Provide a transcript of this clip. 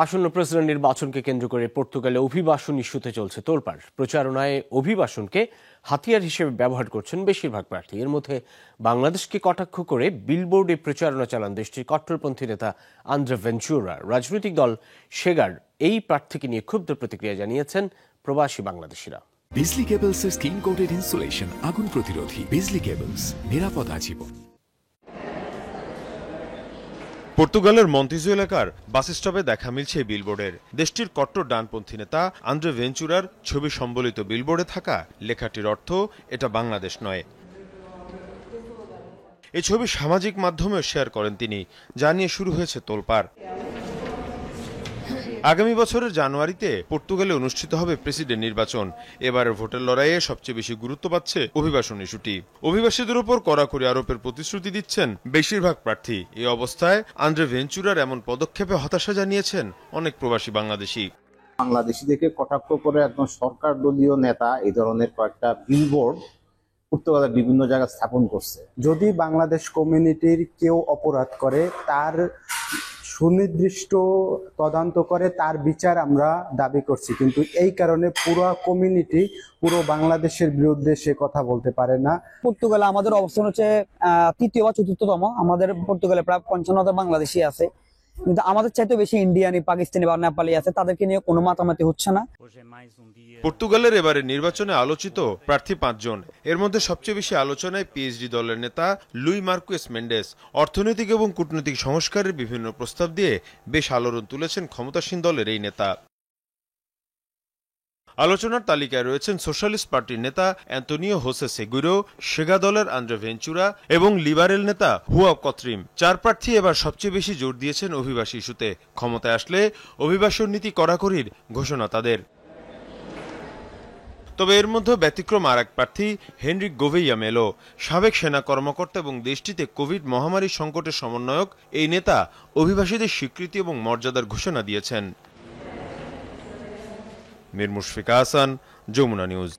আসন্ন প্রেসিডেন্ট নির্বাচনকে কেন্দ্র করে পর্তুগালে অভিবাসন ইস্যুতে চলছে তোলপাড়। প্রচারণায় অভিবাসনকে হাতিয়ার হিসেবে ব্যবহার করছেন বেশিরভাগ প্রার্থী। এর মধ্যে বাংলাদেশকে কটাক্ষ করে বিলবোর্ডে প্রচারণা চালান দেশটির কট্টরপন্থী নেতা আন্দ্রে ভেঞ্চুরা। রাজনৈতিক দল শেগার এই প্রার্থীকে নিয়ে ক্ষুব্ধ প্রতিক্রিয়া জানিয়েছেন প্রবাসী বাংলাদেশিরা। বিজলি কেবলসের স্কিন কোটেড ইনসুলেশন আগুন প্রতিরোধী। বিজলি কেবলস, নিরাপদ আজীবন। পর্তুগালের মন্তিজো এলাকার বাস স্টপে দেখা মিলছে বিলবোর্ডের। দেশটির কট্টর ডানপন্থী নেতা আন্দ্রে ভেঞ্চুরার ছবি সম্বলিত বিলবোর্ডে থাকা লেখাটির অর্থ এটা বাংলাদেশ নয়। এই ছবি সামাজিক মাধ্যমেও শেয়ার করেন তিনি, যা নিয়ে শুরু হয়েছে তোলপাড়। আগামী বছরের জানুয়ারিতে পর্তুগালে অনুষ্ঠিত হবে প্রেসিডেন্ট নির্বাচন। এবারের ভোটের লড়াইয়ে সবচেয়ে বেশি গুরুত্ব পাচ্ছে অভিবাসন ইস্যুটি। অভিবাসীদের উপর কড়াকড়ি আরোপের প্রতিশ্রুতি দিচ্ছেন বেশিরভাগ প্রার্থী। এই অবস্থায় আন্দ্রে ভেঞ্চুরার এমন পদক্ষেপে হতাশা জানিয়েছেন অনেক প্রবাসী বাংলাদেশি। বাংলাদেশিদেরকে কটাক্ষ করে একজন সরকার দলীয় নেতা এই ধরনের কয়েকটা বিলবোর্ড পর্তুগালের বিভিন্ন জায়গায় স্থাপন করছে। যদি বাংলাদেশ কমিউনিটির কেউ অপরাধ করে তার সুনির্দিষ্ট তদন্ত করে তার বিচার আমরা দাবি করছি, কিন্তু এই কারণে পুরো কমিউনিটি পুরো বাংলাদেশের বিরুদ্ধে সে কথা বলতে পারে না। পর্তুগালে আমাদের অবস্থান হচ্ছে তৃতীয় বা চতুর্থতম। আমাদের পর্তুগালে প্রায় 55,000 বাংলাদেশি আছে, কিন্তু আমাদের চাইতে বেশি ইন্ডিয়ানি, পাকিস্তানি বা নেপালি আছে। তাদেরকে নিয়ে কোনো মাতামাতি হচ্ছে না। পর্তুগালের এবারে নির্বাচনে আলোচিত প্রার্থী 5 জন। এর মধ্যে সবচেয়ে বেশি আলোচনায় পিএইচডি দলের নেতা লুই মার্কুয়েস মেন্ডেস। অর্থনৈতিক এবং কূটনৈতিক সংস্কারের বিভিন্ন প্রস্তাব দিয়ে বেশ আলোড়ন তুলেছেন ক্ষমতাসীন দলের এই নেতা। আলোচনার তালিকায় রয়েছেন সোশ্যালিস্ট পার্টির নেতা অ্যান্তোনিও হোসে সেগুরো, শেগা দলের আন্দ্রে ভেঞ্চুরা এবং লিবারেল নেতা হুয়াও কত্রিম। 4 প্রার্থী এবার সবচেয়ে বেশি জোর দিয়েছেন অভিবাসী ইস্যুতে। ক্ষমতায় আসলে অভিবাসন নীতি কড়াকড়ির ঘোষণা তাদের। তবে এর মধ্যে ব্যতিক্রম আর এক প্রার্থী হেনরিক গোভেইয়া মেলো। সাবেক সেনা কর্মকর্তা এবং দেশটিতে কোভিড মহামারী সংকটের সমন্বয়ক এই নেতা অভিবাসীদের স্বীকৃতি এবং মর্যাদার ঘোষণা দিয়েছেন। মীর মুশফিকা হাসান, যমুনা নিউজ।